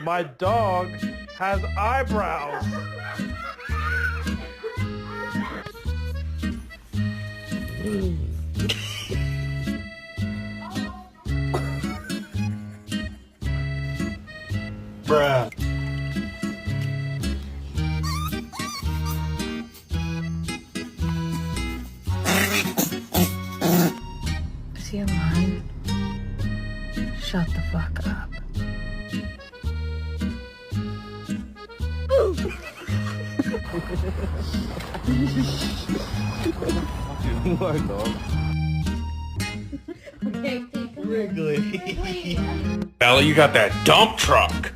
My dog has eyebrows. Bruh. Is he a line? Shut the fuck up. My dog. Okay, take a Wrigley. Wrigley. Bella, you got that dump truck.